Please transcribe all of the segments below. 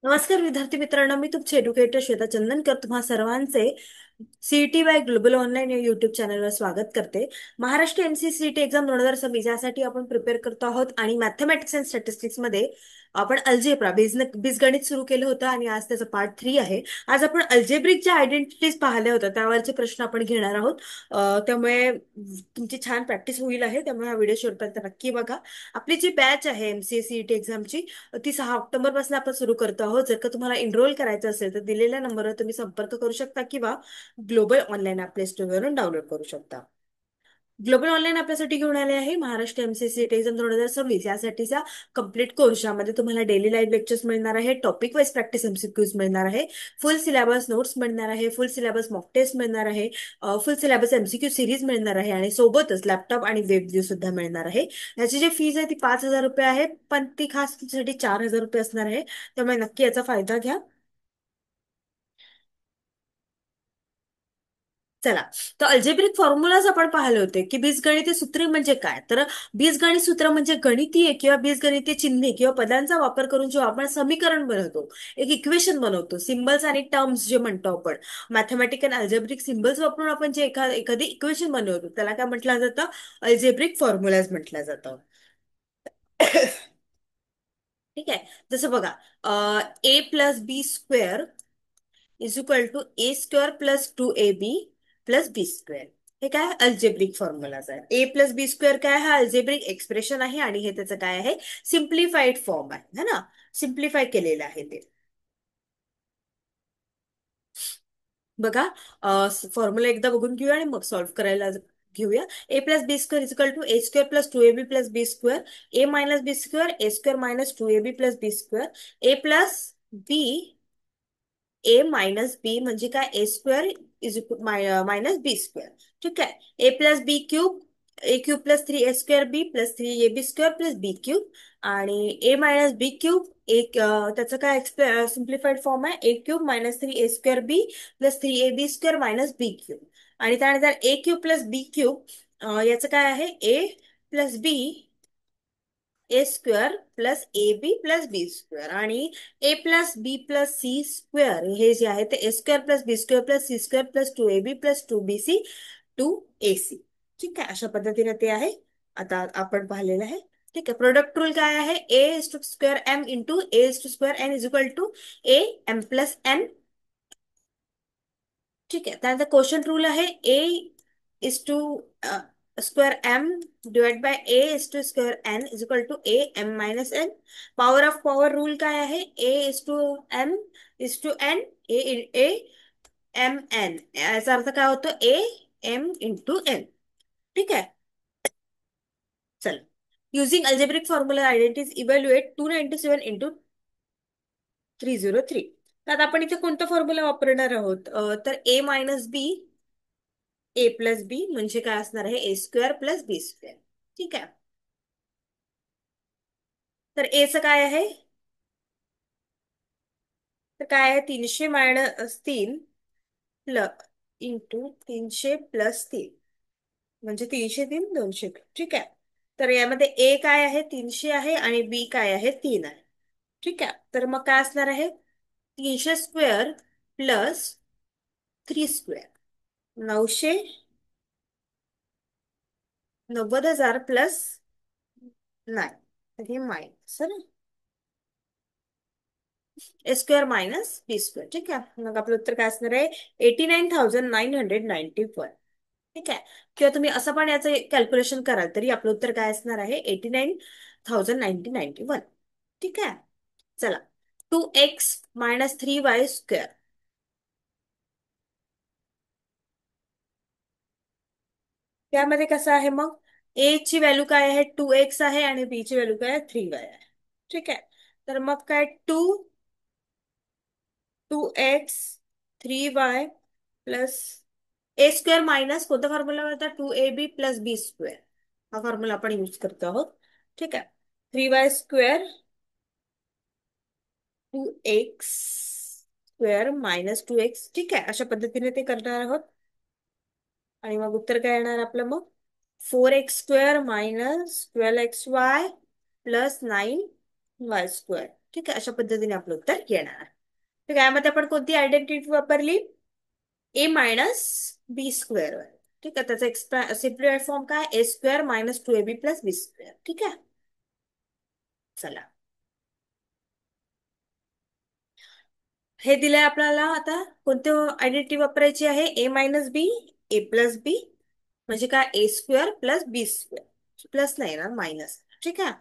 नमस्कार विद्यार्थी मित्रांनो, मी तुमचे एड्युकेटर श्वेता चंदनकर तुम्हा सर्वांचे सीईटी बाय ग्लोबल ऑनलाईन या युट्यूब चॅनलवर स्वागत करते. महाराष्ट्र एमसीसीईटी एक्झाम 2026 यासाठी आपण प्रिपेअर करतो आहोत आणि मॅथमॅटिक्स अँड स्टॅटिस्टिक्स मध्ये आपण अल्जेब्रा बीजगणित सुरू केलं होतं आणि आज त्याचा पार्ट 3 आहे. आज आपण अल्जेब्रिक ज्या आयडेंटिटीज पाहिल्या होत्या त्यावरचे प्रश्न आपण घेणार आहोत. त्यामुळे तुमची छान प्रॅक्टिस होईल आहे, त्यामुळे हा व्हिडिओ शेवटपर्यंत नक्की बघा. आपली जी बॅच आहे एमसीसीईटी एक्झामची ती 6 ऑक्टोबर पासून आपण सुरू करतो आहोत. जर का तुम्हाला एनरोल करायचं असेल तर दिलेल्या नंबरवर तुम्ही संपर्क करू शकता किंवा global online app play store वरून डाउनलोड करू शकता. ग्लोबल ऑनलाईन आपल्यासाठी घेऊन आले आहे महाराष्ट्र एमसीसीईटी एक्झाम 2026 यासाठीचा कम्प्लीट कोर्स, ज्यामध्ये तुम्हाला डेली लाईव्ह लेक्चर्स मिळणार आहे, टॉपिक वाईज प्रॅक्टिस एमसीक्यूज मिळणार आहे, फुल सिलेबस नोट्स मिळणार आहे, फुल सिलेबस मॉक टेस्ट मिळणार आहे, फुल सिलेबस एमसीक्यू सिरीज मिळणार आहे आणि सोबतच लॅपटॉप आणि वेब व्ह्यू सुद्धा मिळणार आहे. याची जी फीज आहे ती 5,000 रुपये आहे, पण ती खास तुमच्यासाठी 4,000 रुपये असणार आहे. त्यामुळे नक्की याचा फायदा घ्या. चला, तर अल्जेब्रिक फॉर्म्युलाज आपण पाहिले होते की बीजगणितीय सूत्रे म्हणजे काय. तर बीजगणित सूत्र म्हणजे गणितीय किंवा बीजगणितीय चिन्हे किंवा पदांचा वापर करून जेव्हा आपण समीकरण बनवतो, एक इक्वेशन बनवतो, सिम्बल्स आणि टर्म्स जे म्हणतो आपण, मॅथमॅटिकल अल्जेब्रिक सिम्बल्स वापरून आपण जे एखादी इक्वेशन बनवतो त्याला काय म्हटलं जातं? अल्जेब्रिक फॉर्म्युलाज म्हटलं जातं. ठीक आहे. जसं बघा, a plus b square is equal to a square plus 2ab plus b square. हे काय अल्जेब्रिक फॉर्म्युलाज आहे. ए प्लस बी स्क्वेअर काय, हा अल्जेब्रिक एक्सप्रेशन आहे आणि हे त्याचं काय आहे, सिम्प्लिफाईड फॉर्म आहे, है ना. सिम्प्लिफाय केलेलं आहे ते. बघा, फॉर्म्युला एकदा बघून घेऊया आणि मग सॉल्व्ह करायला घेऊया. A plus b square equal to a square plus 2ab plus b square. A minus b square a square minus 2ab plus b square. A plus b a minus b म्हणजे काय, a square is minus b square. ठीक आहे. A plus b cube, a cube plus 3a square b plus 3ab square plus b cube. आणि a minus b cube एक त्याचं काय simplified form आहे, a cube minus 3a square b plus 3ab square minus b cube. आणि त्यानंतर a cube plus b cube याचं काय आहे, a plus b a square plus a b plus b square. आणि a plus b plus c square हे जे आहे ते a square plus b square plus c square plus 2ab plus 2bc 2ac. ठीक आहे, अशा पद्धतीने ते आहे. आता आपण पाहिलेलं आहे. ठीक आहे. प्रोडक्ट रूल काय आहे, a is to square m into a is to square n is equal to a m plus n. ठीक आहे. त्यानंतर क्वेश्चन रूल आहे, a is to square m divide by a is to square n is equal to a m minus n. Power of power rule काय आहे, a is to m is to n a a m n. याचा अर्थ काय होतो, A M into N. ठीक आहे. चल, using algebraic formula identities evaluate 297 into 303. तर आता आपण इथे कोणता फॉर्म्युला वापरणार आहोत, तर ए मायनस बी ए प्लस बी म्हणजे काय असणार आहे, ए स्क्वेअर प्लस बी स्क्वेअर. ठीक आहे. तर एचं काय आहे, तर काय आहे, 300 - 3 प्लस इंटू 300 + 3 म्हणजे 303 200. ठीक आहे. तर यामध्ये ए काय आहे, 300 आहे आणि बी काय आहे, 3 आहे. ठीक आहे. तर मग काय असणार आहे, 300 स्क्वेअर प्लस 3 स्क्वेअर 990,000 प्लस 9. तर हे मायनस ए स्क्वेअर मायनस बी स्क्वेअर. ठीक आहे. मग आपलं उत्तर काय असणार आहे, 89,991. ठीक आहे. किंवा तुम्ही असं पण याचं कॅल्क्युलेशन कराल तरी आपलं उत्तर काय असणार आहे, 89,991. ठीक आहे. चला, 2x - 3y स्क्वेअर. त्यामध्ये कसं आहे मग, ए ची व्हॅल्यू काय आहे, 2x आहे आणि बी ची व्हॅल्यू काय आहे, 3y आहे. ठीक आहे. तर मग काय, 2x 3y प्लस ए स्क्वेअर मायनस कोणता फॉर्म्युला होता, 2ab + b स्क्वेअर. हा फॉर्म्युला आपण यूज करतो आहोत. ठीक आहे. 3y square 2x square minus 2x. ठीक आहे, अशा पद्धतीने ते करणार आहोत. आणि मग उत्तर काय येणार आपलं मग, 4x square minus 12xy plus 9y square. ठीक आहे, अशा पद्धतीने आपलं उत्तर येणार आहे. ठीक आहे, यामध्ये आपण कोणती आयडेंटिटी वापरली? ए मायनस बी स्क्वेअर. ठीक आहे, त्याचा सिम्प्लिफाईड फॉर्म काय? A square minus 2ab plus b square. ठीक आहे, चला. हे दिलंय आपल्याला. आता कोणती आयडेंटिटी वापरायची आहे? A minus b, a plus बी, म्हणजे काय? A square plus b square. Plus नाही ना, मायनस. ठीक आहे,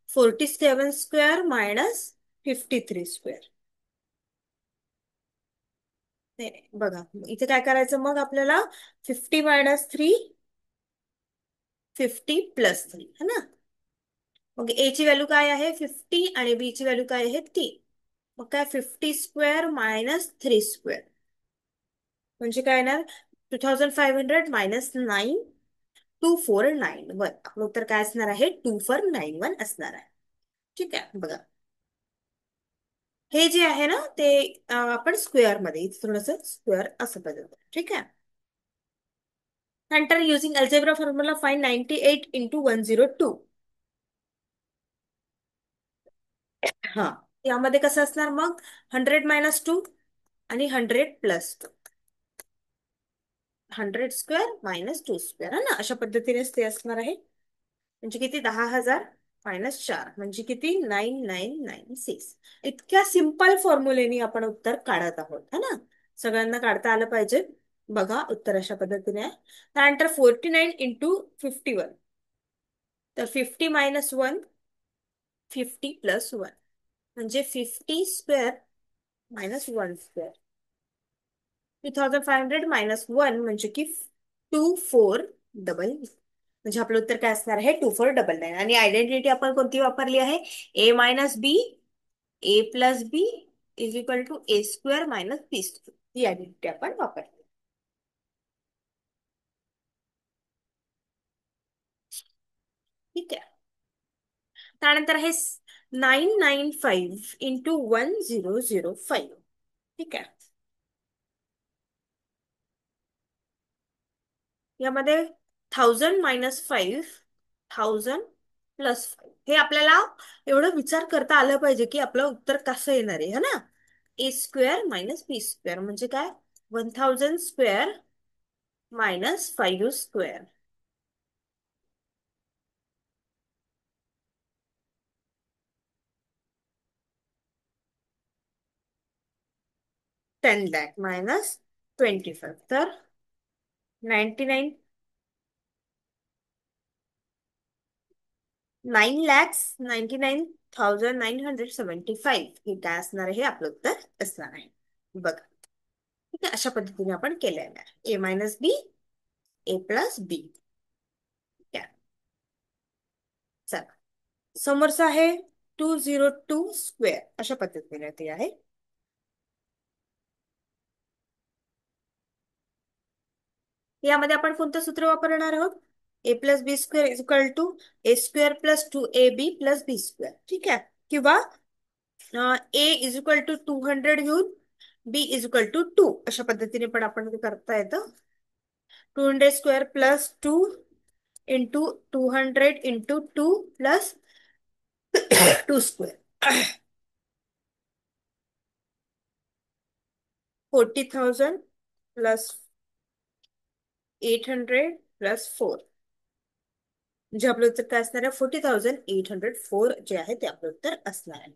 47 स्क्वेअर मायनस 53 स्क्वेअर. नाही नाही, बघा इथे काय करायचं मग आपल्याला? 50 - 3, 50 + 3 है ना. मग ए ची व्हॅल्यू काय आहे? 50 आणि बी ची व्हॅल्यू काय आहे? 3. मग काय? 50 स्क्वेअर मायनस 3 स्क्वेअर म्हणजे काय येणार? 2500 मायनस 9, 2491. आपलं उत्तर काय असणार आहे? 2491 असणार आहे. ठीक आहे, बघा हे जे आहे ना ते आपण स्क्वेअर मध्ये, इथे थोडस स्क्वेअर असं बदलतो. ठीक आहे, नंतर using algebra formula find 98 into 102. हा, यामध्ये कसं असणार मग? 100 - 2 आणि 100 + 2. 100 स्क्वेअर मायनस 2 स्क्वेअर है ना, अशा पद्धतीनेच ते असणार आहे. म्हणजे किती? 10,000 मायनस 4 म्हणजे किती? 9996. इतक्या सिंपल फॉर्म्युलेनी आपण उत्तर काढत आहोत है ना. सगळ्यांना काढता आलं पाहिजे. बघा उत्तर अशा पद्धतीने आहे. त्यानंतर 49 × 51. तर 50 - 1, 50 + 1 म्हणजे 50 स्क्वेअर मायनस 1 स्क्वेअर. 2500 मायनस 1 म्हणजे की 2499. म्हणजे आपलं उत्तर काय असणार आहे? 2499. आणि आयडेंटिटी आपण कोणती वापरली आहे? A minus b, a plus b is equal to a square minus b square. ही आयडेंटिटी आपण वापरली. ठीक आहे, त्यानंतर आहे 995 इंटू 1005. ठीक आहे, यामध्ये 1000 - 5, 1000 + 5. हे आपल्याला एवढं विचार करता आलं पाहिजे की आपलं उत्तर कसं येणार आहे है ना. ए स्क्वेअर मायनस बी स्क्वेअर म्हणजे काय? 1000 square minus 5 square. 10 lakh minus 25. तर 99, 9,99,975 हे काय असणार आहे? हे आपलं उत्तर असणार आहे. बघा, ठीक आहे, अशा पद्धतीने आपण केलेलं आहे. A minus b, a plus बी. ठीक आहे, चला. समोरचं आहे 202 स्क्वेअर. अशा पद्धतीने ते आहे. यामध्ये आपण कोणतं सूत्र वापरणार आहोत? A plus b square is equal to a square plus 2ab plus b square. ठीक आहे, किंवा ए इज इक्वल टू 200 घेऊन बी इज इक्वल टू 2. अशा पद्धतीने पण आपण ते करता येतं. 200 square plus 2 into 200 into 2 plus 2 square. 40,000 plus 800 plus 4 म्हणजे आपलं उत्तर काय असणार आहे? 40,804 जे आहे ते आपलं उत्तर असणार आहे.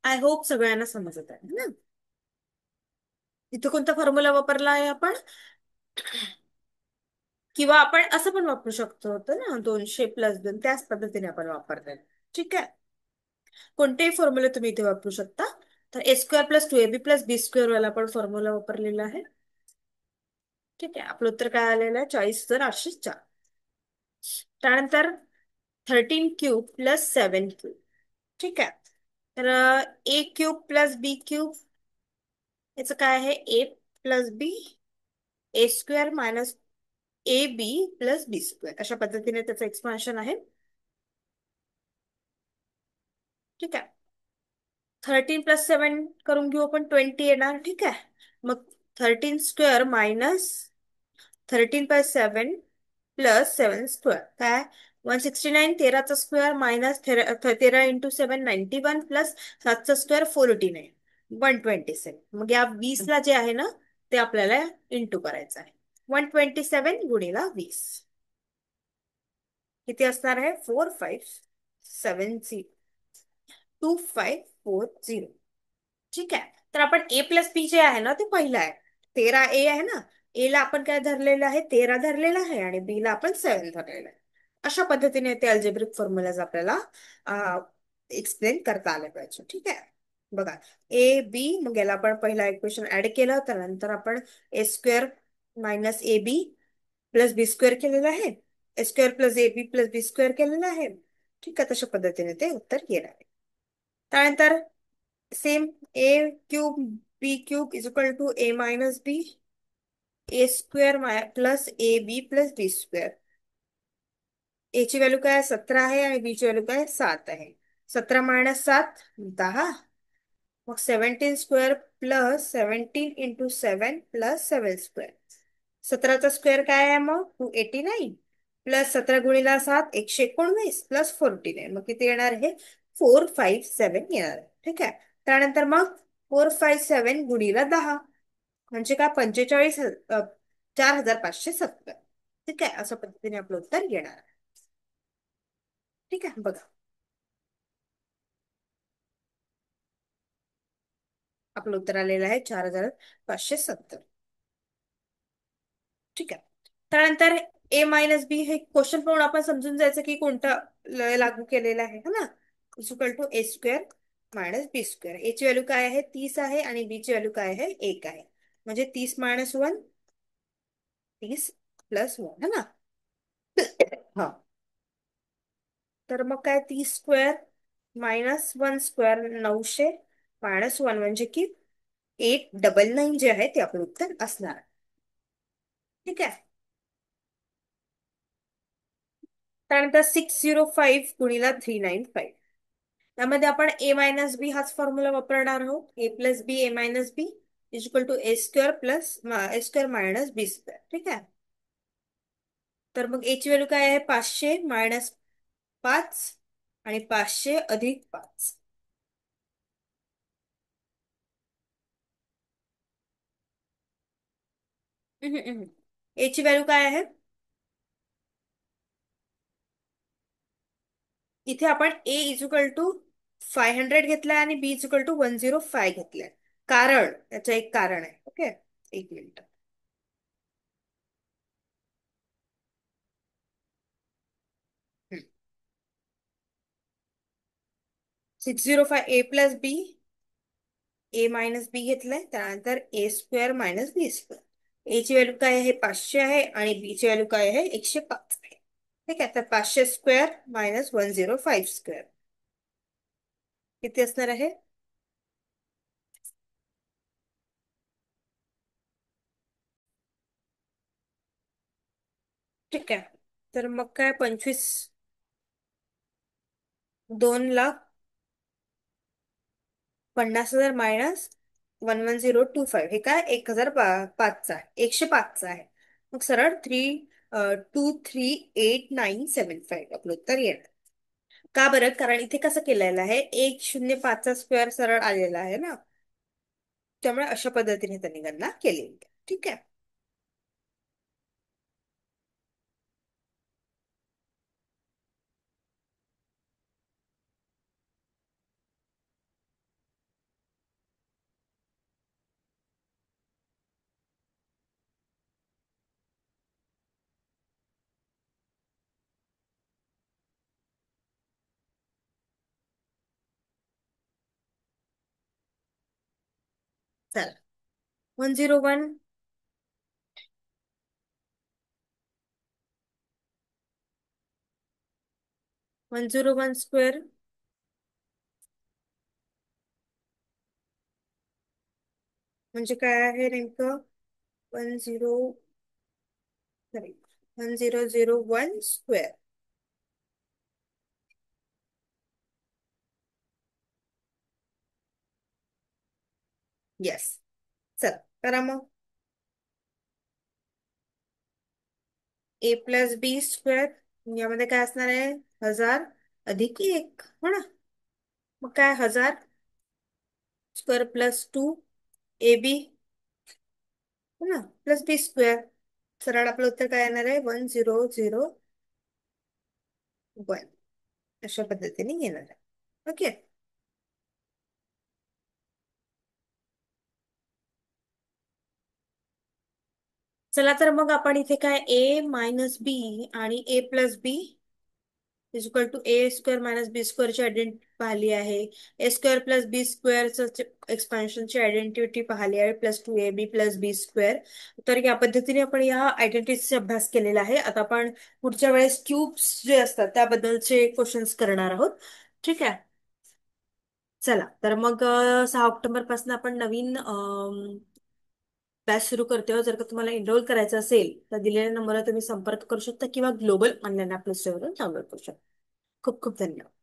आय होप सगळ्यांना समजत आहे ना. इथं कोणता फॉर्म्युला वापरला आहे आपण? किंवा आपण असं पण वापरू शकतो होतं ना, 200 + 2 त्याच पद्धतीने आपण वापरतो. ठीक आहे, कोणतेही फॉर्म्युला तुम्ही इथे वापरू शकता. तर ए square plus 2ab plus b square वाला आपण फॉर्म्युला वापरलेला आहे. ठीक आहे, आपलं उत्तर काय आलेलं आहे? 40,804. त्यानंतर 13³ प्लस 7³ ठीक आहे, तर a cube plus b cube याचं काय आहे? A plus b, a square minus a b plus b square. अशा पद्धतीने त्याचं एक्सपान्शन आहे. ठीक आहे, 13 + 7 करून घेऊ आपण, 20 येणार. ठीक आहे, मग 13 स्क्वेअर मायनस 13 + 7 प्लस 7 स्क्वेअर काय? 169, 13 चा स्क्वेअर मायनस 13 × 7 91 प्लस 7 चा स्क्वेअर 49, 127. मग या 20ला जे आहे ना ते आपल्याला इंटू करायचं आहे. 127 × 20 किती असणार आहे? 4570, 2540. ठीक आहे. तर आपण A+B जे आहे ना ते पहिलं आहे. 13A आहे ना. ए ला आपण काय धरलेलं आहे? 13 धरलेलं आहे आणि बी ला आपण 7 धरलेलं आहे. अशा पद्धतीने ते अल्जेब्रिक फॉर्म्युलाज आपल्याला एक्सप्लेन करता आले पाहिजे. ठीक आहे. बघा, A, B, मग याला आपण पहिला इक्वेशन ऍड केलं, त्यानंतर आपण A² minus AB plus B² केलेलं आहे. A² plus AB plus B² केलेलं आहे. ठीक आहे. तशा पद्धतीने ते उत्तर येणार आहे. त्यानंतर same A³ B³ is equal to A minus B, A² plus AB plus B². A ची व्हॅल्यू काय? 17 आहे आणि बी ची व्हॅल्यू काय? 7 आहे. 17 - 7 10. मग 17² प्लस 17 × 7 प्लस 7². 17 चा स्क्वेअर काय आहे मग? 289 प्लस 17 × 7 119 प्लस 49. मग किती येणार आहे? 457 येणार आहे. ठीक आहे. त्यानंतर मग 457 × 10 म्हणजे काय? 45,4570. ठीक आहे. अशा पद्धतीने आपलं उत्तर येणार आहे. ठीक आहे. बघा, आपलं उत्तर आलेलं आहे 4570. ठीक आहे. त्यानंतर A - B हे क्वेश्चन पाहून आपण समजून जायचं की कोणता लागू केलेला आहे ना. Equal to A² minus B². A ची व्हॅल्यू काय आहे? 30 आहे आणि बी ची व्हॅल्यू काय आहे? 1 आहे. म्हणजे 30 - 1 30 प्लस 1 है ना. हा, तर मग काय? 30² मायनस 1² 900 मायनस 1 म्हणजे की 899 जे आहे ते आपलं उत्तर असणार आहे. ठीक आहे. त्यानंतर 605 × 395. त्यामध्ये आपण A - B हाच फॉर्म्युला वापरणार आहोत. A+B A - B is equal to A² plus A² minus B². ठीक आहे. तर मग A ची व्हॅल्यू काय आहे? 500 मायनस 5 आणि 500 अधिक 5. ए ची व्हॅल्यू काय आहे? इथे आपण A इज इक्वल टू 500 घेतलाय आणि B इज इक्वल टू 105 घेतलाय. कारण त्याचं एक कारण आहे. ओके, एक मिनिट. 605 A+B A - B घेतलंय. त्यानंतर A² मायनस B². ए ची व्हॅल्यू काय आहे? 500 आहे आणि बी ची व्हॅल्यू काय आहे? 105 आहे. ठीक आहे. तर 500² मायनस 105². किती असणार आहे? ठीक आहे. तर मग काय? 2,50,000 मायनस 11025 हे काय? 1005चा आहे, 105चा आहे. मग सरळ 3,238,975 आपलं उत्तर येणार. का बरं? कारण इथे कसं केलेलं आहे? 105चा स्क्वेअर सरळ आलेला आहे ना. त्यामुळे अशा पद्धतीने त्यांनी गणना केलेली आहे. ठीक आहे. चला, 101 101² म्हणजे काय आहे नेमकं? 1001² येस. चला करा मग. A+B² यामध्ये काय असणार आहे? 1000 अधिक 1 हो ना. मग काय 1000 स्क्वेअर प्लस 2 AB हो ना, प्लस B स्क्वेअर. सरळ आपलं उत्तर काय येणार आहे? 1001. अशा पद्धतीने येणार आहे. ओके. चला तर मग आपण इथे काय A - B आणि A+B is equal to A² - B² ची आयडेंटिटी पाहिली आहे. A² + B² एक्सपान्शनची आयडेंटिटी पाहिली आहे, +2AB + B². तर या पद्धतीने आपण या आयडेंटिटीचा अभ्यास केलेला आहे. आता आपण पुढच्या वेळेस क्यूब्स जे असतात त्याबद्दलचे क्वेश्चन्स करणार आहोत. ठीक आहे. चला तर मग 6 ऑक्टोबर पासून आपण नवीन बॅच सुरू करते आहोत. जर का तुम्हाला एनरोल करायचं असेल तर दिलेल्या नंबरवर तुम्ही संपर्क करू शकता किंवा ग्लोबल ऑनलाईन ऍप्लिकेशनवरून डाउनलोड करू शकता. खूप खूप धन्यवाद.